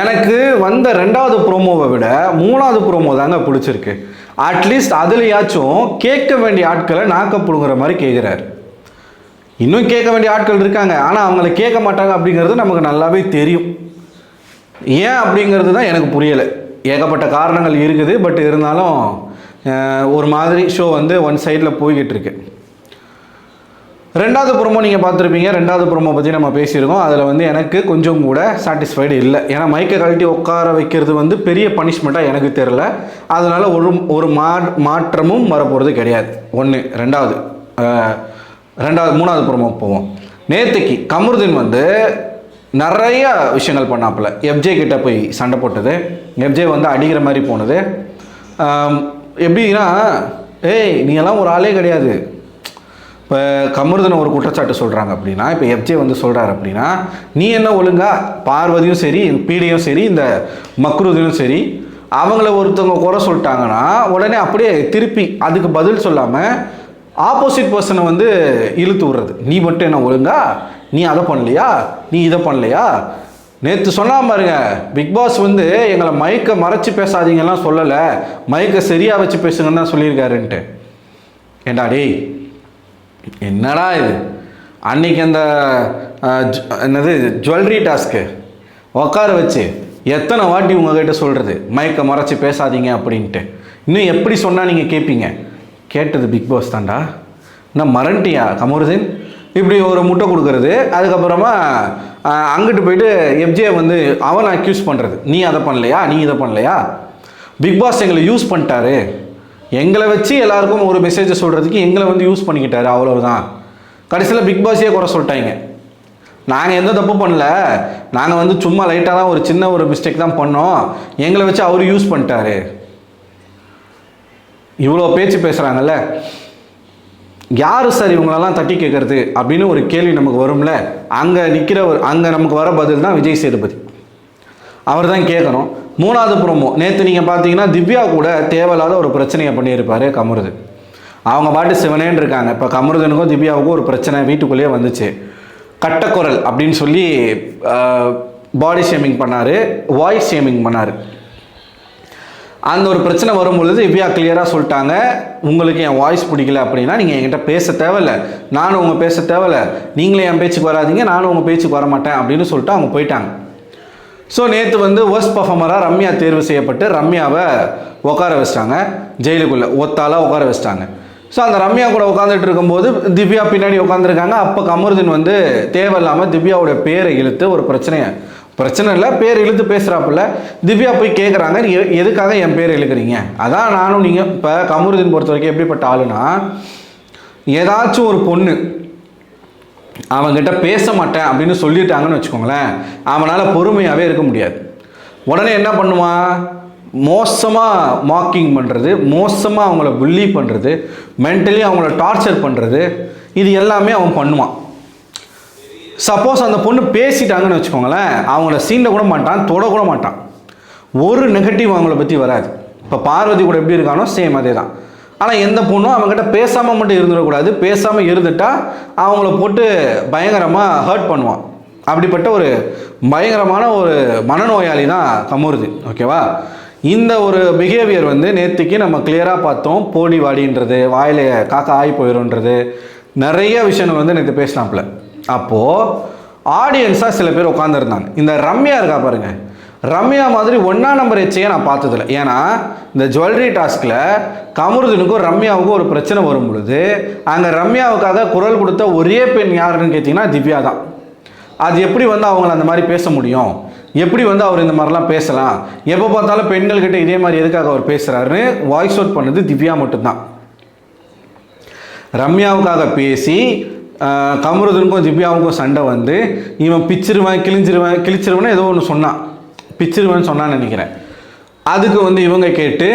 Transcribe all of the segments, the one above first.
எனக்கு வந்த ரெண்டாவது ப்ரோமோவை விட மூணாவது ப்ரோமோ தாங்க பிடிச்சிருக்கு. அட்லீஸ்ட் அதுலையாச்சும் கேட்க வேண்டிய ஆட்களை நாக்கப்படுங்கிற மாதிரி கேட்குறாரு. இன்னும் கேட்க வேண்டிய ஆட்கள் இருக்காங்க, ஆனால் அவங்கள கேட்க மாட்டாங்க அப்படிங்கிறது நமக்கு நல்லாவே தெரியும். ஏன் அப்படிங்கிறது தான் எனக்கு புரியலை. ஏகப்பட்ட காரணங்கள் இருக்குது, பட் இருந்தாலும் ஒரு மாதிரி ஷோ வந்து ஒன் சைடில் போய்கிட்டு இருக்கு. ரெண்டாவது ப்ரோமோ நீங்கள் பார்த்துருப்பீங்க. ரெண்டாவது ப்ரோமோ பற்றி நம்ம பேசியிருக்கோம். அதில் வந்து எனக்கு கொஞ்சம் கூட சாட்டிஸ்ஃபைடு இல்லை. ஏன்னா மைக்கை கழட்டி உட்கார வைக்கிறது வந்து பெரிய பனிஷ்மெண்ட்டாக எனக்கு தெரில. அதனால் ஒரு மாற்றமும் வரப்போகிறது கிடையாது. ஒன்று. மூணாவது ப்ரோமோ போவோம். நேற்றுக்கு கமருதீன் வந்து நிறைய விஷயங்கள் பண்ணாப்புல. எஃப்ஜே கிட்ட போய் சண்டை போட்டது, எஃப்ஜே வந்து அடிக்கிற மாதிரி போனது. எப்படின்னா, ஏய் நீ எல்லாம் ஒரு ஆளே கிடையாது. இப்போ கமருதீன் ஒரு குற்றச்சாட்டு சொல்கிறாங்க அப்படின்னா, இப்போ எஃப்ஜே வந்து சொல்கிறார் அப்படின்னா, நீ என்ன ஒழுங்கா பார்வதியும் சரி, பீடியும் சரி, இந்த மக்ருதீனும் சரி, அவங்கள ஒருத்தவங்க குறை சொல்லிட்டாங்கன்னா உடனே அப்படியே திருப்பி அதுக்கு பதில் சொல்லாமல் ஆப்போசிட் பர்சனை வந்து இழுத்து விடுறது. நீ மட்டும் என்ன ஒழுங்கா, நீ அதை பண்ணலையா, நீ இதை பண்ணலையா. நேற்று சொன்னால் பாருங்க, பிக் பாஸ் வந்து எங்களை மைக்கை மறைச்சி பேசாதீங்கலாம் சொல்லலை, மைக்கை சரியாக வச்சு பேசுங்கன்னு தான் சொல்லியிருக்காருன்ட்டு. ஏண்டா டேய், என்னடா இது? அன்னைக்கு அந்த என்னது ஜுவல்லரி டாஸ்க்கு உட்கார வச்சு எத்தனை வாட்டி உங்ககிட்ட சொல்கிறது மைக்கை மறைச்சி பேசாதீங்க அப்படின்ட்டு. இன்னும் எப்படி சொன்னால் நீங்கள் கேட்பீங்க? கேட்டது பிக் பாஸ் தான்டா. இன்னும் மறண்டியா கமருதீன்? இப்படி ஒரு முட்டை கொடுக்கறது, அதுக்கப்புறமா அங்கிட்டு போயிட்டு எஃப்ஜே வந்து அவனை அக்யூஸ் பண்ணுறது, நீ அதை பண்ணலையா, நீ இதை பண்ணலையா. பிக் பாஸ் எங்களை யூஸ் பண்ணிட்டாரு, எங்களை வச்சு எல்லாருக்கும் ஒரு மெசேஜை சொல்கிறதுக்கு எங்களை வந்து யூஸ் பண்ணிக்கிட்டாரு, அவ்வளவுதான். கடைசியில் பிக் பாஸே குறை சொல்லிட்டாங்க. நாங்கள் எந்த தப்பு பண்ணல, நாங்கள் வந்து சும்மா லைட்டாக தான் ஒரு சின்ன ஒரு மிஸ்டேக் தான் பண்ணோம், எங்களை வச்சு அவர் யூஸ் பண்ணிட்டாரு. இவ்வளோ பேச்சு பேசுகிறாங்கல்ல, யார் சார் இவங்களெல்லாம் தட்டி கேட்குறது அப்படின்னு ஒரு கேள்வி நமக்கு வரும்ல. அங்கே நமக்கு வர பதில் தான் விஜய் சேதுபதி. அவர் தான் கேட்கணும். மூணாவது ப்ரோமோ நேற்று நீங்கள் பார்த்தீங்கன்னா, திவ்யா கூட தேவையில்லாத ஒரு பிரச்சனையை பண்ணியிருப்பார் கமருதீன். அவங்க பாட்டு சிவனேன்னு இருக்காங்க. இப்போ கமருதீனுக்கும் திவ்யாவுக்கும் ஒரு பிரச்சனை வீட்டுக்குள்ளேயே வந்துச்சு. கட்டக்குரல் அப்படின்னு சொல்லி பாடி ஷேமிங் பண்ணார், வாய்ஸ் ஷேமிங் பண்ணார். அந்த ஒரு பிரச்சனை வரும்பொழுது திவ்யா கிளியராக சொல்லிட்டாங்க, உங்களுக்கு என் வாய்ஸ் பிடிக்கல அப்படின்னா நீங்கள் என்கிட்ட பேச தேவையில்லை, நானும் உங்கள் பேச தேவையில்லை, நீங்களே என் பேச்சுக்கு வராதிங்க, நானும் உங்கள் பேச்சுக்கு வர மாட்டேன் அப்படின்னு சொல்லிட்டு அவங்க போயிட்டாங்க. ஸோ நேற்று வந்து ஒர்ஸ்ட் பர்ஃபார்மராக ரம்யா தேர்வு செய்யப்பட்டு ரம்யாவை உட்கார வச்சிட்டாங்க, ஜெயிலுக்குள்ளே ஒத்தாலாக உட்கார வச்சிட்டாங்க. ஸோ அந்த ரம்யா கூட உட்காந்துட்டு இருக்கும்போது திவ்யா பின்னாடி உட்காந்துருக்காங்க. அப்போ கமருதீன் வந்து தேவையில்லாமல் திவ்யாவோட பேரை இழுத்து ஒரு பிரச்சனை இல்லை, பேர் இழுத்து பேசுகிறாப்புல. திவ்யா போய் கேட்குறாங்க, எதுக்காக என் பேர் இழுக்கிறீங்க? அதான் நானும் நீங்கள் இப்போ கமருதீன் பொறுத்த வரைக்கும் எப்படிப்பட்ட ஆளுனா, ஏதாச்சும் ஒரு பொண்ணு அவங்ககிட்ட பேச மாட்டேன் அப்படின்னு சொல்லிட்டாங்கன்னு வச்சுக்கோங்களேன், அவனால் பொறுமையாகவே இருக்க முடியாது. உடனே என்ன பண்ணுவான்? மோசமாக மாக்கிங் பண்ணுறது, மோசமாக அவங்கள புல்லி பண்ணுறது, மென்டலி அவங்கள டார்ச்சர் பண்ணுறது, இது எல்லாமே அவன் பண்ணுவான். சப்போஸ் அந்த பொண்ணு பேசிட்டாங்கன்னு வச்சுக்கோங்களேன், அவங்கள சீண்ட கூட மாட்டான், தொட கூட மாட்டான். ஒரு நெகட்டிவ் அவங்கள பற்றி வராது. இப்போ பார்வதி கூட எப்படி இருக்கானோ சேம் அதே தான். ஆனால் எந்த பொண்ணும் அவங்ககிட்ட பேசாமல் மட்டும் இருந்துடக்கூடாது, பேசாமல் இருந்துட்டால் அவங்கள போட்டு பயங்கரமாக ஹர்ட் பண்ணுவான். அப்படிப்பட்ட ஒரு பயங்கரமான ஒரு மனநோயாளி தான் கமருதீன். ஓகேவா? இந்த ஒரு பிஹேவியர் வந்து நேற்றுக்கு நம்ம கிளியராக பார்த்தோம். போடி வாடின்றது, வாயில் காக்கா ஆகி போயிடும்ன்றது, நிறைய விஷயங்கள் வந்து நேற்று பேசினாப்புல. அப்போது ஆடியன்ஸாக சில பேர் உட்காந்துருந்தாங்க. இந்த ரம்யா இருக்கா பாருங்கள், ரம்யா மாதிரி 1ஆம் நம்பர் எச்சையை நான் பார்த்ததில்ல. ஏன்னா இந்த ஜுவல்லரி டாஸ்கில் கமருதீனுக்கும் ரம்யாவுக்கும் ஒரு பிரச்சனை வரும் பொழுது அங்கே ரம்யாவுக்காக குரல் கொடுத்த ஒரே பெண் யாருன்னு கேட்டிங்கன்னா திவ்யா தான். அது எப்படி வந்து அவங்கள அந்த மாதிரி பேச முடியும்? எப்படி வந்து அவர் இந்த மாதிரிலாம் பேசலாம்? எப்போ பார்த்தாலும் பெண்கள்கிட்ட இதே மாதிரி எதுக்காக அவர் பேசுகிறாருன்னு வாய்ஸ் அவுட் பண்ணது திவ்யா மட்டும்தான். ரம்யாவுக்காக பேசி கமருதீனுக்கும் திவ்யாவுக்கும் சண்டை வந்து இவன் கிழிச்சிருவேன் ஏதோ ஒன்று சொன்னான், பிச்சிருவேன்னு சொன்னான்னு நினைக்கிறேன். அதுக்கு வந்து இவங்க கேட்டு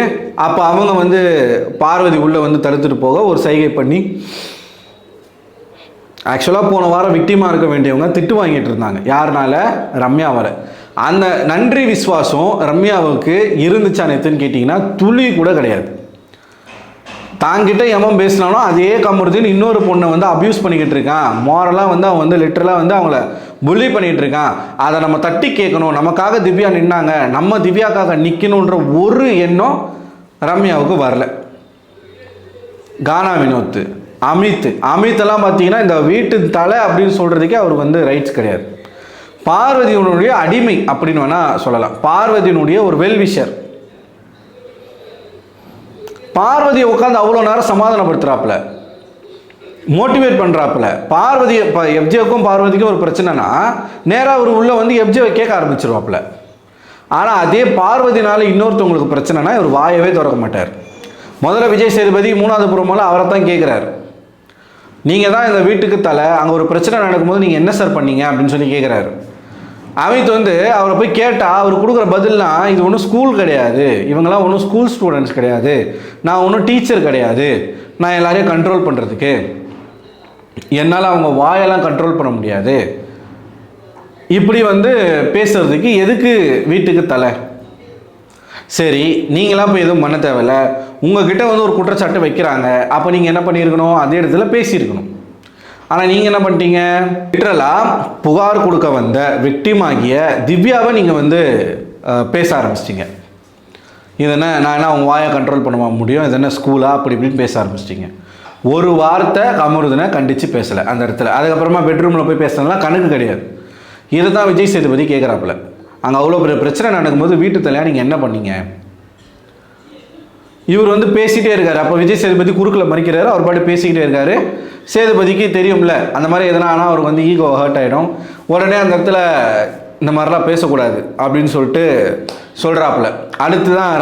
அப்போ அவங்க வந்து பார்வதி உள்ளே வந்து தடுத்துட்டு போக ஒரு சைகை பண்ணி, ஆக்சுவலாக போன வாரம் விக்டிமாக இருக்க வேண்டியவங்க திட்டு வாங்கிட்டு இருந்தாங்க. யாருனால? ரம்யாவால். அந்த நன்றி விசுவாசம் ரம்யாவுக்கு இருந்துச்சா நேற்றுன்னு கேட்டிங்கன்னா துளி கூட கிடையாது. தாங்கிட்ட எவன் பேசினாலும் அதே கமருதீன் இன்னொரு பொண்ணை வந்து அப்யூஸ் பண்ணிக்கிட்டு இருக்கான், மோரலாக வந்து அவன் வந்து லிட்டரலாக வந்து அவங்கள புள்ளி பண்ணிகிட்டு இருக்கான், அதை நம்ம தட்டி கேட்கணும், நமக்காக திவ்யா நின்னாங்க, நம்ம திவ்யாக்காக நிற்கணுன்ற ஒரு எண்ணம் ரம்யாவுக்கு வரல. கானா வினோத், அமித்தெல்லாம் பார்த்தீங்கன்னா இந்த வீட்டு தலை அப்படின்னு சொல்கிறதுக்கே அவருக்கு வந்து ரைட்ஸ் கிடையாது. பார்வதியினுடைய அடிமை அப்படின்னு வேணால் சொல்லலாம். பார்வதியினுடைய ஒரு வெல்விஷர். பார்வதியை உட்காந்து அவ்வளோ நேரம் சமாதானப்படுத்துகிறாப்புல, மோட்டிவேட் பண்ணுறாப்புல. பார்வதி இப்போ எஃப்ஜேவுக்கும் பார்வதிக்கும் ஒரு பிரச்சனைனா நேராக அவர் உள்ளே வந்து எஃப்ஜேவை கேட்க ஆரம்பிச்சிருவாப்புல. ஆனால் அதே பார்வதினால இன்னொருத்தவங்களுக்கு பிரச்சனைனா இவர் வாயவே திறக்க மாட்டார். முதல்ல விஜய் சேதுபதி 3வது புறமெல்லாம் அவரை தான் கேட்குறாரு, நீங்கள் தான் இந்த வீட்டுக்கு தலை, அங்கே ஒரு பிரச்சனை நடக்கும்போது நீங்கள் என்ன சார் பண்ணீங்க அப்படின்னு சொல்லி கேட்குறாரு. அமித் வந்து அவரை போய் கேட்டால் அவர் கொடுக்குற பதில்னா, இது ஒன்றும் ஸ்கூல் கிடையாது, இவங்கெல்லாம் ஒன்றும் ஸ்கூல் ஸ்டூடெண்ட்ஸ் கிடையாது, நான் ஒன்றும் டீச்சர் கிடையாது, நான் எல்லாரையும் கண்ட்ரோல் பண்ணுறதுக்கு என்னால் அவங்க வாயெல்லாம் கண்ட்ரோல் பண்ண முடியாது, இப்படி வந்து பேசுறதுக்கு எதுக்கு வீட்டுக்கு தலை? சரி, நீங்களாம் இப்போ எதுவும் பண்ண தேவையில்ல, உங்ககிட்ட வந்து ஒரு குற்றச்சாட்டு வைக்கிறாங்க, அப்போ நீங்கள் என்ன பண்ணியிருக்கணும், அதே இடத்துல பேசியிருக்கணும். ஆனால் நீங்கள் என்ன பண்ணிட்டீங்க, லிட்டரலாக புகார் கொடுக்க வந்த விக்டிமாகிய திவ்யாவை நீங்கள் வந்து பேச ஆரம்பிச்சிட்டிங்க. இது என்ன, நான் என்ன அவங்க வாயை கண்ட்ரோல் பண்ண முடியும், இது என்ன ஸ்கூலா, அப்படி இப்படின்னு பேச ஆரம்பிச்சிட்டிங்க. ஒரு வார்த்தை கமருதனை கண்டித்து பேசலை அந்த இடத்துல. அதுக்கப்புறமா பெட்ரூமில் போய் பேசுனதுலாம் கணக்கு கிடையாது. இதை தான் விஜய் சேதுபதி கேட்குறாப்புல. அங்கே அவ்வளோ பெரிய பிரச்சனை நடக்கும்போது வீட்டு தலையாக நீங்கள் என்ன பண்ணீங்க? இவர் வந்து பேசிகிட்டே இருக்கார். அப்போ விஜய் சேதுபதி குறுக்கில் மறிக்கிறாரு, அவர் பாட்டு பேசிக்கிட்டே இருக்காரு. சேதுபதிக்கு தெரியும்ல அந்த மாதிரி எதனா ஆனால் அவருக்கு வந்து ஈகோ ஹர்ட் ஆகிடும். உடனே அந்த இடத்துல இந்த மாதிரிலாம் பேசக்கூடாது அப்படின்னு சொல்லிட்டு சொல்கிறாப்புல. அடுத்து தான்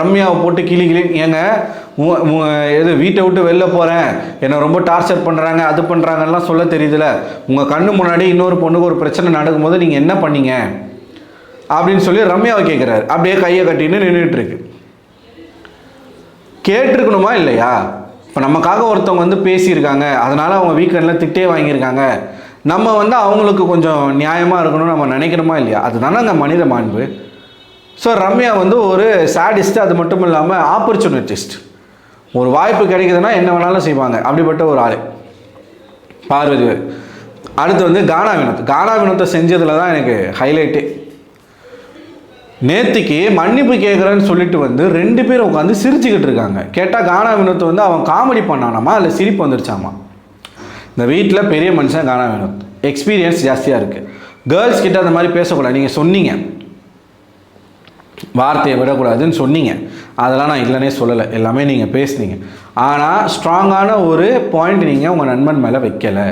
ரம்யாவை போட்டு கிளி ஏங்க எது வீட்டை விட்டு வெளில போகிறேன், என்னை ரொம்ப டார்ச்சர் பண்ணுறாங்க, அது பண்ணுறாங்கலாம் சொல்ல தெரியுதுல, உங்கள் கண்ணு முன்னாடி இன்னொரு பொண்ணுக்கு ஒரு பிரச்சனை நடக்கும்போது நீங்கள் என்ன பண்ணீங்க அப்படின்னு சொல்லி ரம்யாவை கேட்குறாரு. அப்படியே கையை கட்டின்னு நின்றுட்டுருக்கு. கேட்டிருக்கணுமா இல்லையா? இப்போ நமக்காக ஒருத்தவங்க வந்து பேசியிருக்காங்க, அதனால் அவங்க வீக்கெண்டில் திட்டே வாங்கியிருக்காங்க, நம்ம வந்து அவங்களுக்கு கொஞ்சம் நியாயமாக இருக்கணும்னு நம்ம நினைக்கிறோமா இல்லையா? அதுதானே அந்த மனித மாண்பு. ஸோ ரம்யா வந்து ஒரு சாடிஸ்ட், அது மட்டும் இல்லாமல் ஆப்பர்ச்சுனிட்டிஸ்ட். ஒரு வாய்ப்பு கிடைக்குதுன்னா என்ன வேணாலும் செய்வாங்க, அப்படிப்பட்ட ஒரு ஆள் பார்வதி. அடுத்து வந்து கானா வினோத்தை செஞ்சதில் தான் எனக்கு ஹைலைட்டு. நேற்றுக்கு மன்னிப்பு கேட்குறேன்னு சொல்லிட்டு வந்து 2 பேரும் உட்காந்து சிரிச்சுக்கிட்டு இருக்காங்க. கேட்டால் கானா வினோத் வந்து அவன் காமெடி பண்ணானாமா இல்லை சிரிப்பு வந்துருச்சாமா. இந்த வீட்டில் பெரிய மனுஷன் கானா வினோத், எக்ஸ்பீரியன்ஸ் ஜாஸ்தியாக இருக்குது. கேர்ள்ஸ் கிட்ட அந்த மாதிரி பேசக்கூடாது, நீங்கள் சொன்னீங்க, வார்த்தையை விடக்கூடாதுன்னு சொன்னீங்க, அதெல்லாம் நான் இல்லைன்னே சொல்லலை, எல்லாமே நீங்கள் பேசுனீங்க. ஆனால் ஸ்ட்ராங்கான ஒரு பாயிண்ட் நீங்கள் உங்கள் நண்பன் மேலே வைக்கலை.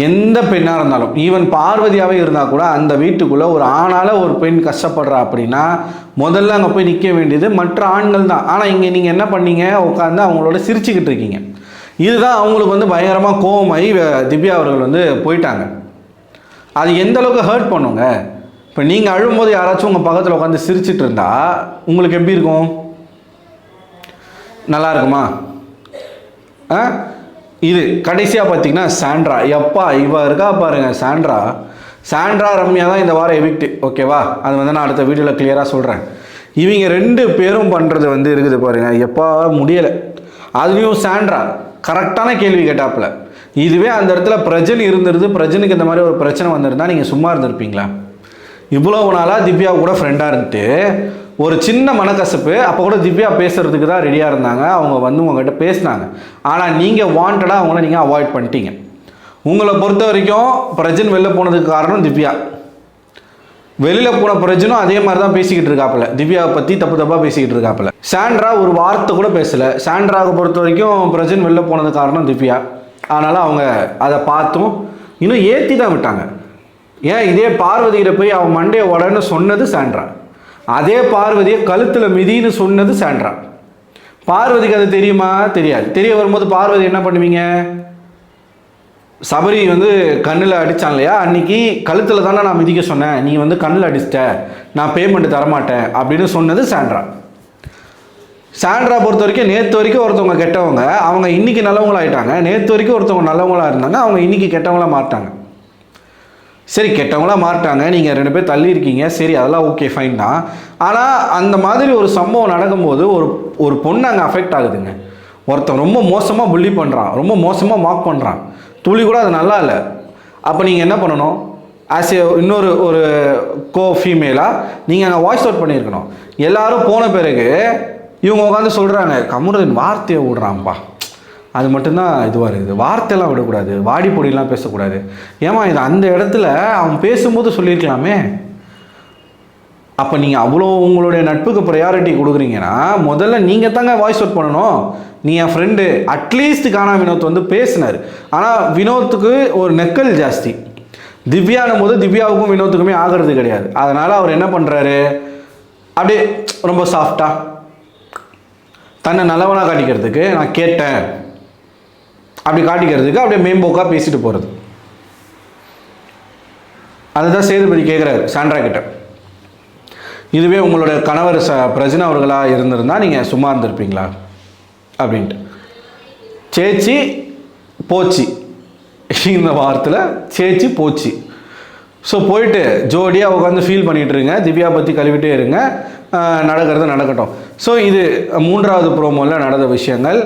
எந்த பெண்ணாக இருந்தாலும், ஈவன் பார்வதியாகவே இருந்தால் கூட அந்த வீட்டுக்குள்ளே ஒரு ஆணால் ஒரு பெண் கஷ்டப்படுறா அப்படின்னா முதல்ல அங்கே போய் நிற்க வேண்டியது மற்ற ஆண்கள் தான். ஆனால் இங்கே நீங்கள் என்ன பண்ணீங்க, உட்காந்து அவங்களோட சிரிச்சுக்கிட்டு இருக்கீங்க. இதுதான் அவங்களுக்கு வந்து பயங்கரமாக கோவமாகி திவ்யா அவர்கள் வந்து போயிட்டாங்க. அது எந்த அளவுக்கு ஹர்ட் பண்ணுங்க. இப்போ நீங்கள் அழும்போது யாராச்சும் உங்கள் பக்கத்தில் உட்காந்து சிரிச்சிட்டு இருந்தா உங்களுக்கு எப்படி இருக்கும்? நல்லா இருக்குமா? இது கடைசியாக பார்த்தீங்கன்னா சாண்ட்ரா, எப்பா இவ இருக்கா பாருங்க, சாண்ட்ரா ரம்யா தான் இந்த வாரம் எவிக்ட். ஓகேவா? அது வந்து நான் அடுத்த வீடியோவில் கிளியராக சொல்கிறேன். இவங்க 2 பேரும் பண்ணுறது வந்து இருக்குது பாருங்க, எப்பா முடியலை. அதுலேயும் சாண்ட்ரா கரெக்டான கேள்வி கேட்டாப்புல. இதுவே அந்த இடத்துல பிரஜன் இருந்துருது, பிரஜனுக்கு இந்த மாதிரி ஒரு பிரச்சனை வந்திருந்தா நீங்கள் சும்மா இருந்திருப்பீங்களா? இவ்வளோ நாளாக திவ்யா கூட ஃப்ரெண்டாக இருந்துட்டு ஒரு சின்ன மனக்கசப்பு, அப்போ கூட திவ்யா பேசுகிறதுக்கு தான் ரெடியாக இருந்தாங்க, அவங்க வந்து உங்கள்கிட்ட பேசினாங்க. ஆனால் நீங்கள் வாண்டடாக அவங்கள நீங்கள் அவாய்ட் பண்ணிட்டீங்க. உங்களை பொறுத்த வரைக்கும் பிரஜன் வெளில போனதுக்கு காரணம் திவ்யா. வெளியில் போன பிரஜனும் அதே மாதிரி தான் பேசிக்கிட்டு இருக்காப்புல, திவ்யாவை பற்றி தப்பாக பேசிக்கிட்டு இருக்காப்புல. சாண்ட்ரா ஒரு வார்த்தை கூட பேசலை. சாண்ட்ராவை பொறுத்த வரைக்கும் பிரஜன் வெளில போனது காரணம் திவ்யா. அதனால் அவங்க அதை பார்த்தும் இன்னும் ஏற்றி தான் விட்டாங்க. ஏன் இதே பார்வதிகிட்ட போய் அவன் மண்டையை உடனே சொன்னது சாண்ட்ரா, அதே பார்வதியை கழுத்தில் மிதின்னு சொன்னது சாண்ட்ரா. பார்வதிக்கு அது தெரியுமா? தெரியாது. தெரிய வரும்போது பார்வதி என்ன பண்ணுவீங்க? சபரி வந்து கண்ணில் அடித்தான் இல்லையா, அன்றைக்கி கழுத்தில் தானே நான் மிதிக்க சொன்னேன், நீ வந்து கண்ணில் அடிச்சிட்ட, நான் பேமெண்ட் தரமாட்டேன் அப்படின்னு சொன்னது சாண்ட்ரா பொறுத்த வரைக்கும் நேற்று வரைக்கும் ஒருத்தவங்க கெட்டவங்க, அவங்க இன்றைக்கி நல்லவங்களாகிட்டாங்க. நேற்று வரைக்கும் ஒருத்தவங்க நல்லவங்களாக இருந்தாங்க, அவங்க இன்றைக்கி கெட்டவங்களாக மாட்டாங்க. சரி, கெட்டவங்களாக மாட்டாங்க, நீங்கள் 2 பேர் தள்ளி இருக்கீங்க, சரி அதெல்லாம் ஓகே ஃபைன் தான். ஆனால் அந்த மாதிரி ஒரு சம்பவம் நடக்கும்போது ஒரு பொண்ணு அங்கே அஃபெக்ட் ஆகுதுங்க. ஒருத்தன் ரொம்ப மோசமாக புள்ளி பண்ணுறான், ரொம்ப மோசமாக மார்க் பண்ணுறான், துளி கூட அது நல்லா இல்லை. அப்போ நீங்கள் என்ன பண்ணணும்? ஆஸ் இன்னொரு ஒரு ஃபீமேலாக நீங்கள் அங்கே வாய்ஸ் அவுட் பண்ணியிருக்கணும். எல்லாரும் போன பிறகு இவங்க உட்காந்து சொல்கிறாங்க, கமருதீன் வார்த்தையை விடுறான்ப்பா, அது மட்டும்தான் இதுவாக இருக்குது, வார்த்தையெல்லாம் விடக்கூடாது, வாடி பொடியெல்லாம் பேசக்கூடாது. ஏமா இது அந்த இடத்துல அவன் பேசும்போது சொல்லியிருக்கலாமே. அப்போ நீங்கள் அவ்வளோ உங்களுடைய நட்புக்கு ப்ரையாரிட்டி கொடுக்குறீங்கன்னா முதல்ல நீங்கள் தாங்க வாய்ஸ் அவுட் பண்ணணும். நீ என் ஃப்ரெண்டு, அட்லீஸ்ட் கானா வினோத் வந்து பேசினார். ஆனால் வினோத்துக்கு ஒரு நெக்கல் ஜாஸ்தி. திவ்யானும் போது திவ்யாவுக்கும் வினோத்துக்குமே ஆகிறது கிடையாது. அதனால் அவர் என்ன பண்ணுறாரு, அப்படியே ரொம்ப சாஃப்டாக தன்னை நல்லவனாக காட்டிக்கிறதுக்கு, நான் கேட்டேன் அப்படி காட்டிக்கிறதுக்கு அப்படியே மேம்போக்காக பேசிட்டு போகிறது. அதுதான் சேதுபதி கேட்குறாரு சாண்ட்ரா கிட்ட. இதுவே உங்களோட கணவர் பிரஜினா அவர்களாக இருந்திருந்தால் நீங்கள் சும்மா இருந்திருப்பீங்களா அப்படின்ட்டு. சேச்சி போச்சு, இந்த வாரத்தில் சேச்சி போச்சு. ஸோ போயிட்டு ஜோடியாக உட்காந்து ஃபீல் பண்ணிகிட்டு இருங்க, திவ்யா பற்றி கழுவிட்டே இருங்க, நடக்கிறது நடக்கட்டும். ஸோ இது 3வது ப்ரோமோவில் நடந்த விஷயங்கள்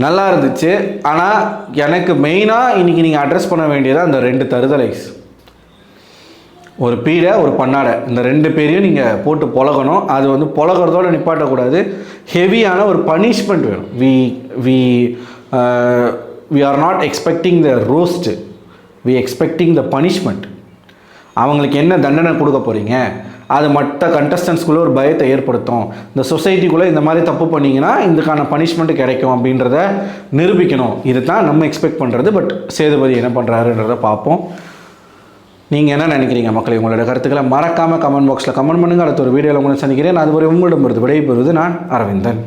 நல்லா இருந்துச்சு. ஆனால் எனக்கு மெயினாக இன்றைக்கி நீங்கள் அட்ரஸ் பண்ண வேண்டியதாக அந்த 2 தருதலைஸ், ஒரு பீடை ஒரு பண்ணாடை, இந்த 2 பேரையும் நீங்கள் போட்டு பொழகணும். அது வந்து பொழகிறதோடு நிப்பாட்டக்கூடாது, ஹெவியான ஒரு பனிஷ்மெண்ட் வேணும். We are not expecting the roast, we expecting the punishment. அவங்களுக்கு என்ன தண்டனை கொடுக்க போகிறீங்க, அது மற்ற கண்டஸ்டன்ஸ்குள்ளே ஒரு பயத்தை ஏற்படுத்தும். இந்த சொசைட்டிக்குள்ளே இந்த மாதிரி தப்பு பண்ணிங்கன்னா இதுக்கான பனிஷ்மெண்ட் கிடைக்கும் அப்படின்றத நிரூபிக்கணும். இது தான் நம்ம எக்ஸ்பெக்ட் பண்ணுறது. பட் சேதுபதி என்ன பண்ணுறாருன்றதை பார்ப்போம். நீங்கள் என்ன நினைக்கிறீங்க மக்களே? உங்களோட கருத்துக்களை மறக்காமல் கமெண்ட் பாக்ஸில் கமெண்ட் பண்ணுங்கள். அடுத்த ஒரு வீடியோவில் உங்களை சந்திக்கிறேன். அதுவரை உங்களிடமிருந்து விடைபெறுவது நான் அரவிந்தன்.